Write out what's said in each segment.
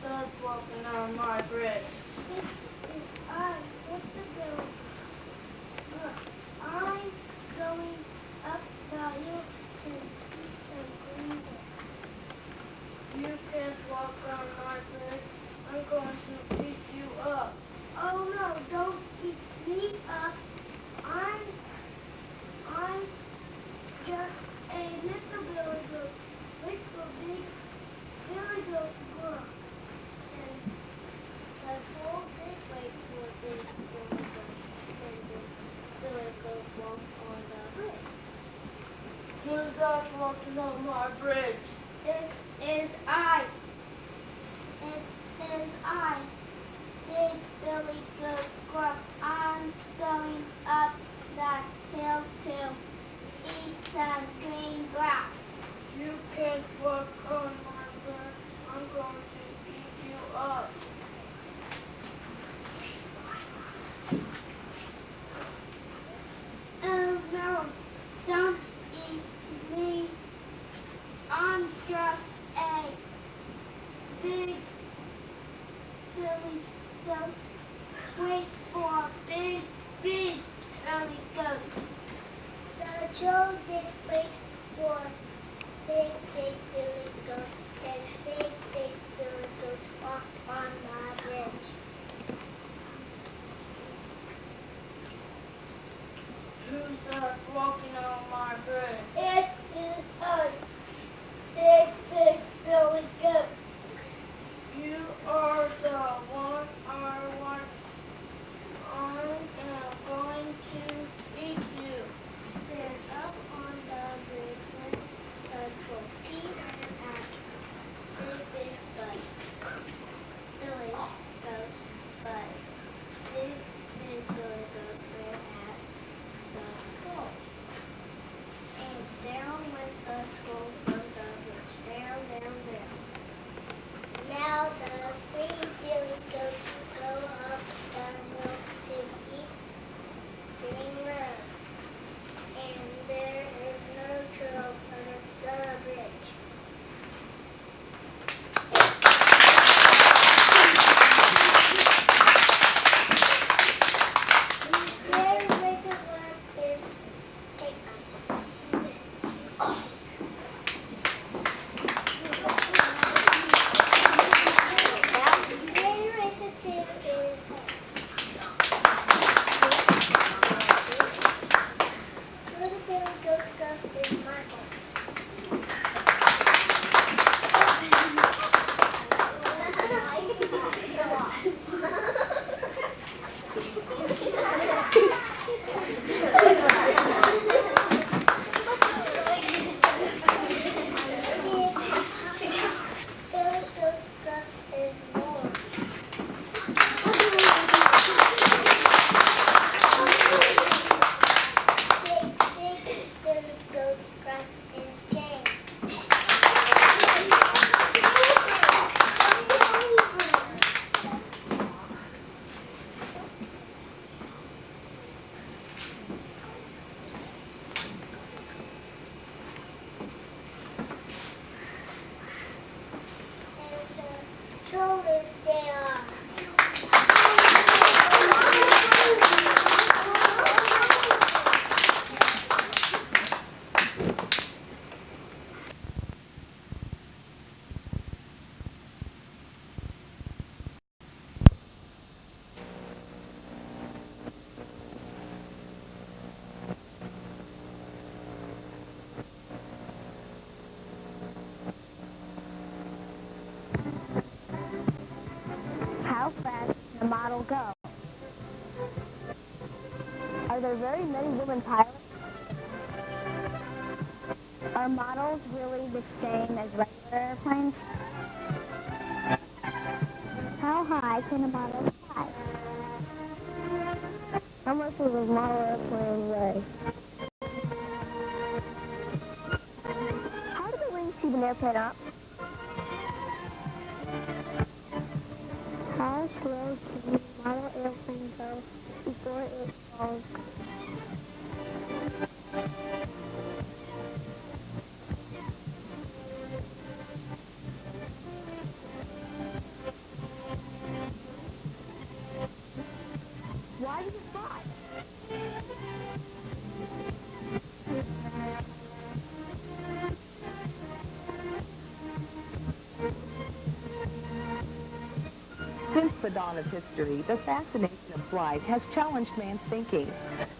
Does walking on my bridge. This is I. What's the bill? Look, I'm going up the hill to eat some green. You can't walk on my bridge. I'm going to eat you up. Oh no, don't eat me up. I'm just a little billy goat. Wait for big billy goat Gruff. And the whole big wait for big billy goat. And big billy goat walk on the bridge. Who's that walking on my bridge? This is I. It is I. Big billy goat Gruff. I'm going up that hill to eat some green grass. You can't walk on my bridge. I'm going to eat you up. Oh no, don't eat me. I'm just a big billy goat. Wait for big billy goat. The children wait for big billy goat. And big billy goat walk on the bridge. Who's that walking on my bridge? It is us, big billy goat. You are the one I want. I am going to eat you. Stand up on the bridge and compete at big butt. Billy goat butt. Big billy goat ran at the school. And down went the school from the bridge. Down. Now the three billy goats go up the hill to eat green rose. And there is no trail under the bridge. Very wicked one is take Very wicked two is little billy goat Gruff is Michael. Billy goat Gruff is Lorne. Big billy goat Gruff is James. And the troll is JR. How fast can a model go? Are there very many women pilots? Are models really the same as regular airplanes? How high can a model fly? How much does a model airplane weigh? How do the wings keep an airplane up? How slow can a model airplane go before it falls? Since the dawn of history, the fascination of flight has challenged man's thinking.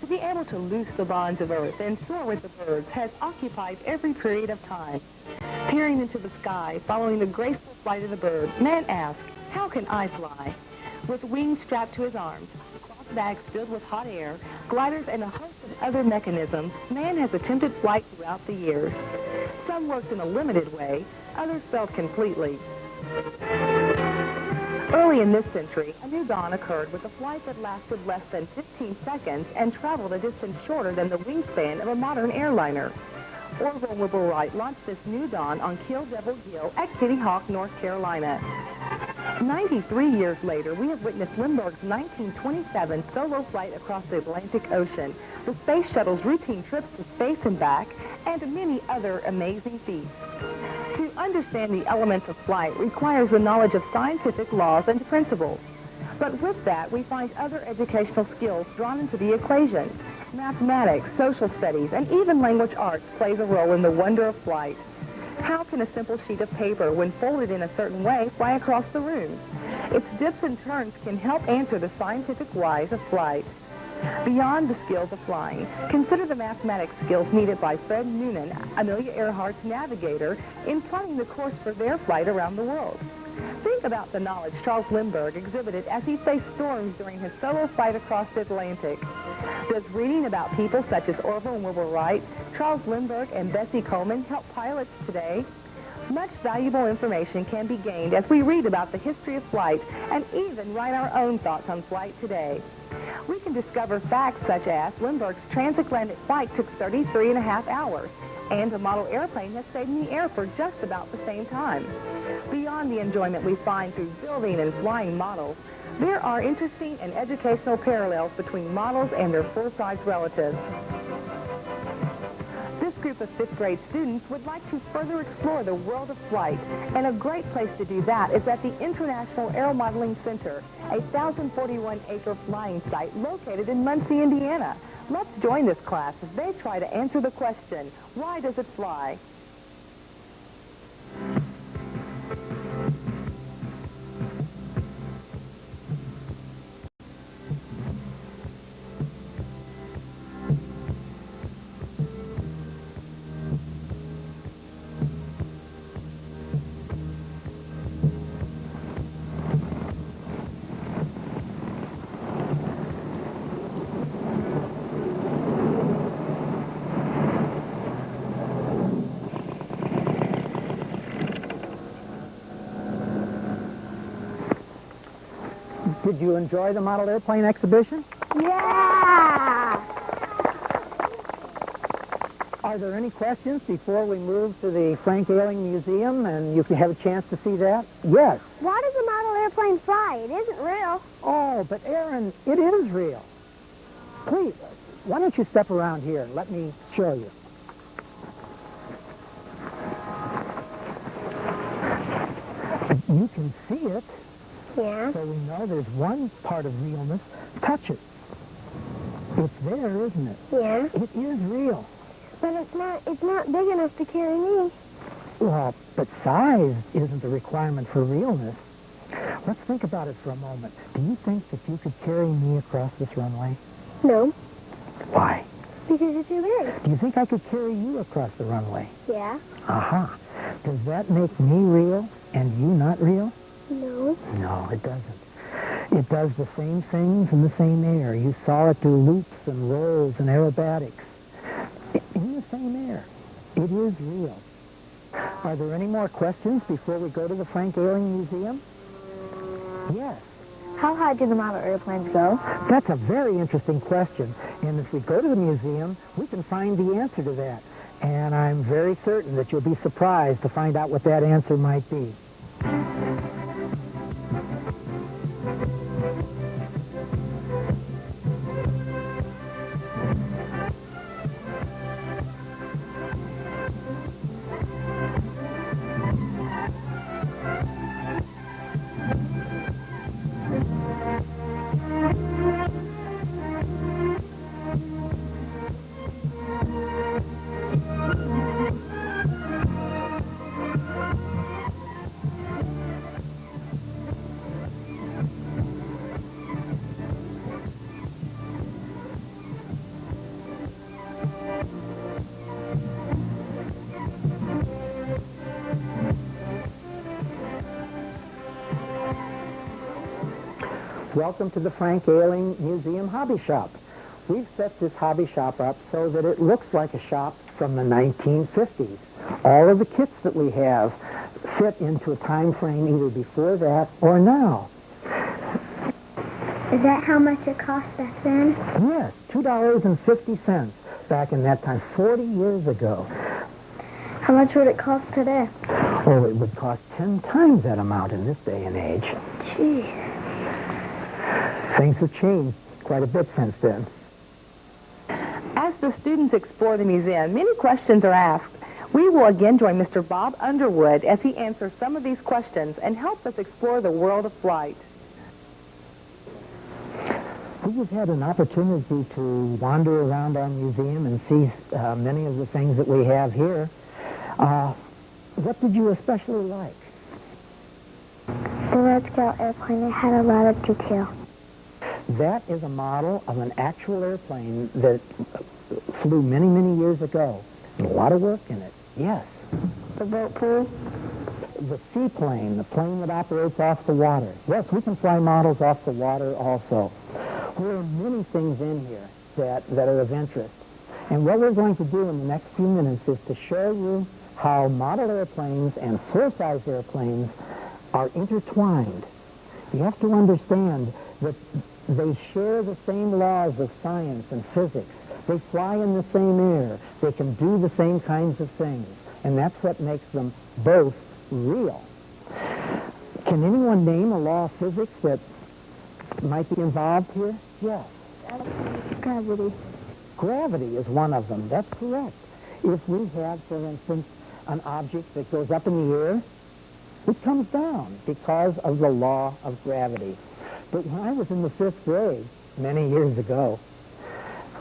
To be able to loose the bonds of earth and soar with the birds has occupied every period of time. Peering into the sky, following the graceful flight of the bird, man asks, how can I fly? With wings strapped to his arms, cloth bags filled with hot air, gliders, and a host of other mechanisms, man has attempted flight throughout the years. Some worked in a limited way, others failed completely. Early in this century, a new dawn occurred with a flight that lasted less than 15 seconds and traveled a distance shorter than the wingspan of a modern airliner. Orville Wilbur-Wright launched this new dawn on Kill Devil Hill at Kitty Hawk, North Carolina. 93 years later, we have witnessed Lindbergh's 1927 solo flight across the Atlantic Ocean, the space shuttle's routine trips to space and back, and many other amazing feats. To understand the elements of flight requires the knowledge of scientific laws and principles. But with that, we find other educational skills drawn into the equation. Mathematics, social studies, and even language arts plays a role in the wonder of flight. How can a simple sheet of paper, when folded in a certain way, fly across the room? Its dips and turns can help answer the scientific whys of flight. Beyond the skills of flying, consider the mathematics skills needed by Fred Noonan, Amelia Earhart's navigator, in plotting the course for their flight around the world. Think about the knowledge Charles Lindbergh exhibited as he faced storms during his solo flight across the Atlantic. Does reading about people such as Orville and Wilbur Wright, Charles Lindbergh, and Bessie Coleman help pilots today? Much valuable information can be gained as we read about the history of flight and even write our own thoughts on flight today. We can discover facts such as Lindbergh's transatlantic flight took 33.5 hours, and a model airplane has stayed in the air for just about the same time. Beyond the enjoyment we find through building and flying models, there are interesting and educational parallels between models and their full-size relatives. This group of 5th grade students would like to further explore the world of flight, and a great place to do that is at the International Aeromodeling Center, a 1,041-acre flying site located in Muncie, Indiana. Let's join this class as they try to answer the question, why does it fly? Did you enjoy the model airplane exhibition? Yeah! Are there any questions before we move to the Frank Ayling Museum and you can have a chance to see that? Yes. Why does a model airplane fly? It isn't real. Oh, but Aaron, it is real. Please, why don't you step around here and let me show you. You can see it. Yeah. So we know there's one part of realness. Touch it. It's there, isn't it? Yeah. It is real. But it's not big enough to carry me. Well, but size isn't the requirement for realness. Let's think about it for a moment. Do you think that you could carry me across this runway? No. Why? Because you're too big. Do you think I could carry you across the runway? Yeah. Aha. Does that make me real and you not real? No. No, it doesn't. It does the same things in the same air. You saw it do loops and rolls and aerobatics. In the same air. It is real. Are there any more questions before we go to the Frank Ayling Museum? Yes. How high do the model airplanes go? That's a very interesting question. And if we go to the museum, we can find the answer to that. And I'm very certain that you'll be surprised to find out what that answer might be. Welcome to the Frank Ayling Museum Hobby Shop. We've set this hobby shop up so that it looks like a shop from the 1950s. All of the kits that we have fit into a time frame either before that or now. Is that how much it cost back then? Yes, $2.50 back in that time, 40 years ago. How much would it cost today? Oh, it would cost 10 times that amount in this day and age. Jeez. Things have changed quite a bit since then. As the students explore the museum, many questions are asked. We will again join Mr. Bob Underwood as he answers some of these questions and helps us explore the world of flight. We have had an opportunity to wander around our museum and see many of the things that we have here. What did you especially like? The Red Scout airplane, it had a lot of detail. That is a model of an actual airplane that flew many, many years ago. A lot of work in it, yes. The boat pool? The seaplane, the plane that operates off the water. Yes, we can fly models off the water also. There are many things in here that are of interest. And what we're going to do in the next few minutes is to show you how model airplanes and full-size airplanes are intertwined. You have to understand that they share the same laws of science and physics. They fly in the same air. They can do the same kinds of things. And that's what makes them both real. Can anyone name a law of physics that might be involved here? Yes. Gravity. Gravity is one of them. That's correct. If we have, for instance, an object that goes up in the air, it comes down because of the law of gravity. But when I was in the 5th grade, many years ago,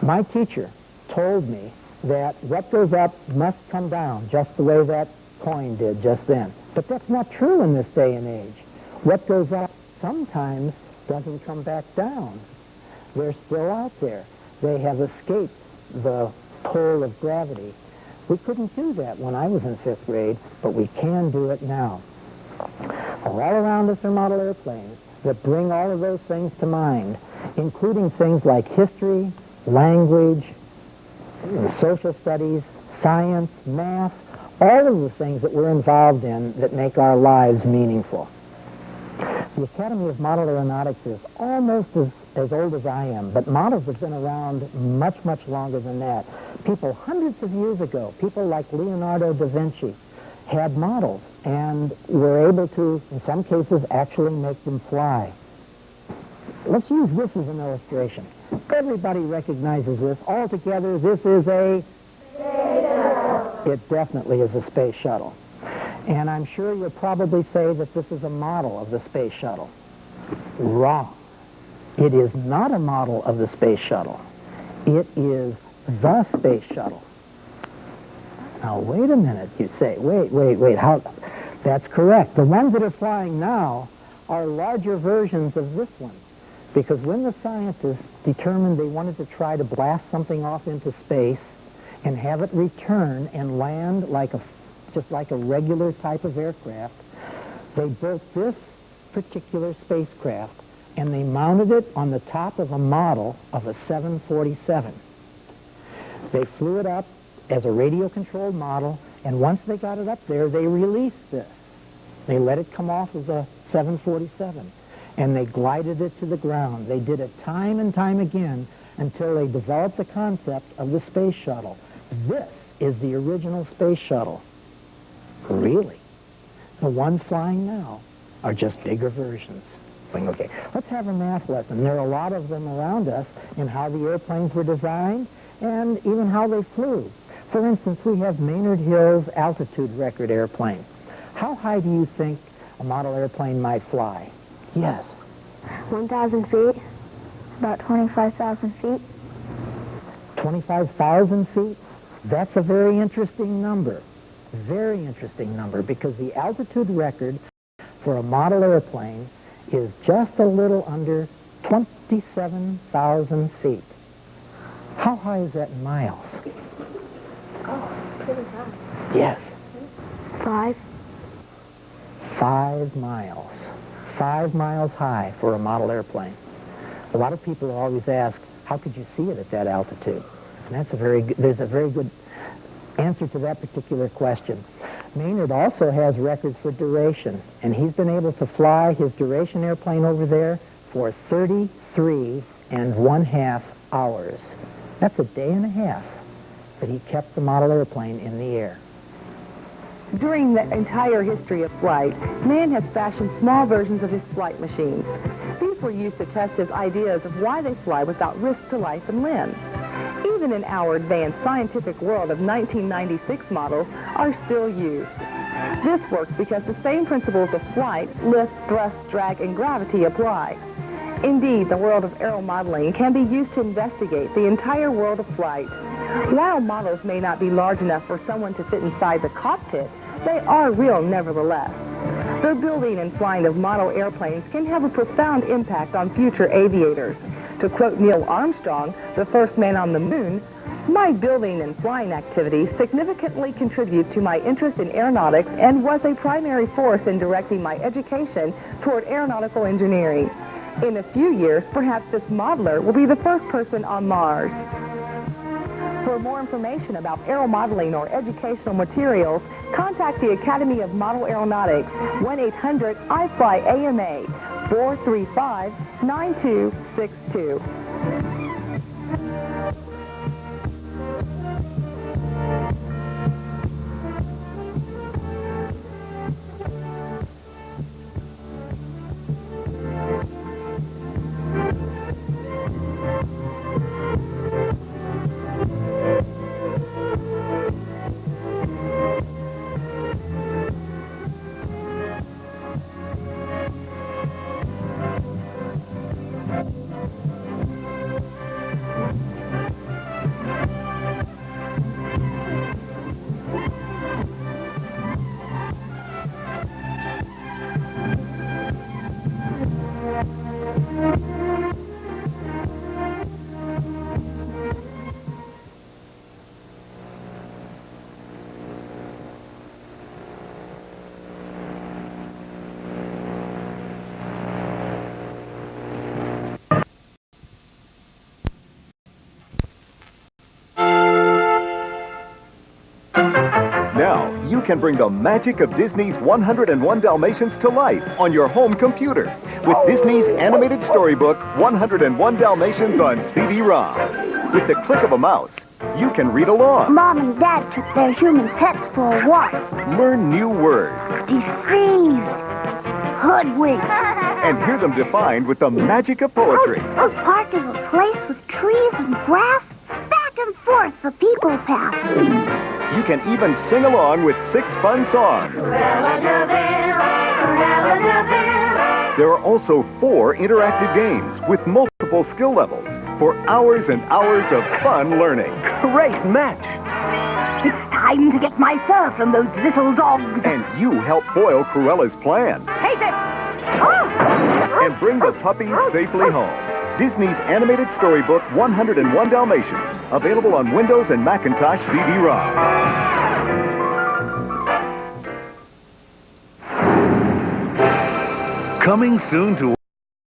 my teacher told me that what goes up must come down, just the way that coin did just then. But that's not true in this day and age. What goes up sometimes doesn't come back down. They're still out there. They have escaped the pull of gravity. We couldn't do that when I was in 5th grade, but we can do it now. All around us are model airplanes that bring all of those things to mind, including things like history, language, social studies, science, math, all of the things that we're involved in that make our lives meaningful. The Academy of Model Aeronautics is almost as old as I am, but models have been around much, much longer than that. People hundreds of years ago, people like Leonardo da Vinci, had models and were able to, in some cases, actually make them fly. Let's use this as an illustration. Everybody recognizes this. Altogether, this is a space shuttle. It definitely is a space shuttle. And I'm sure you'll probably say that this is a model of the space shuttle. Wrong. It is not a model of the space shuttle. It is the space shuttle. Now, wait a minute, you say. Wait. How? That's correct. The ones that are flying now are larger versions of this one. Because when the scientists determined they wanted to try to blast something off into space and have it return and land just like a regular type of aircraft, they built this particular spacecraft and they mounted it on the top of a model of a 747. They flew it up as a radio-controlled model, and once they got it up there, they released this. They let it come off of the 747, and they glided it to the ground. They did it time and time again until they developed the concept of the space shuttle. This is the original space shuttle. Really? The ones flying now are just bigger versions. Okay, let's have a math lesson. There are a lot of them around us in how the airplanes were designed and even how they flew. For instance, we have Maynard Hill's altitude record airplane. How high do you think a model airplane might fly? Yes. 1,000 feet. About 25,000 feet. 25,000 feet? That's a very interesting number. Very interesting number, because the altitude record for a model airplane is just a little under 27,000 feet. How high is that in miles? Oh, pretty high. Yes. 5. 5 miles. 5 miles high for a model airplane. A lot of people always ask, how could you see it at that altitude? And that's there's a very good answer to that particular question. Maynard also has records for duration, and he's been able to fly his duration airplane over there for 33½ hours. That's a day and a half that he kept the model airplane in the air. During the entire history of flight, man has fashioned small versions of his flight machines. These were used to test his ideas of why they fly without risk to life and limb. Even in our advanced scientific world of 1996 models are still used. This works because the same principles of flight, lift, thrust, drag, and gravity apply. Indeed, the world of aeromodeling can be used to investigate the entire world of flight. While models may not be large enough for someone to fit inside the cockpit, they are real nevertheless. The building and flying of model airplanes can have a profound impact on future aviators. To quote Neil Armstrong, the first man on the moon, "My building and flying activities significantly contribute to my interest in aeronautics and was a primary force in directing my education toward aeronautical engineering. In a few years, perhaps this modeler will be the first person on Mars." For more information about aeromodeling or educational materials, contact the Academy of Model Aeronautics, 1-800-I-FLY-AMA, 435-9262. Now, you can bring the magic of Disney's 101 Dalmatians to life on your home computer with Disney's animated storybook, 101 Dalmatians on CD-ROM. With the click of a mouse, you can read along. Mom and Dad took their human pets for a walk. Learn new words. Deceived. Hoodwinked. And hear them defined with the magic of poetry. A park is a place with trees and grass, back and forth for people passing. You can even sing along with 6 fun songs. There are also 4 interactive games with multiple skill levels for hours and hours of fun learning. Great match! It's time to get my fur from those little dogs. And you help foil Cruella's plan. Take it! And bring the puppies safely home. Disney's animated storybook, 101 Dalmatians. Available on Windows and Macintosh CD-ROM. Coming soon to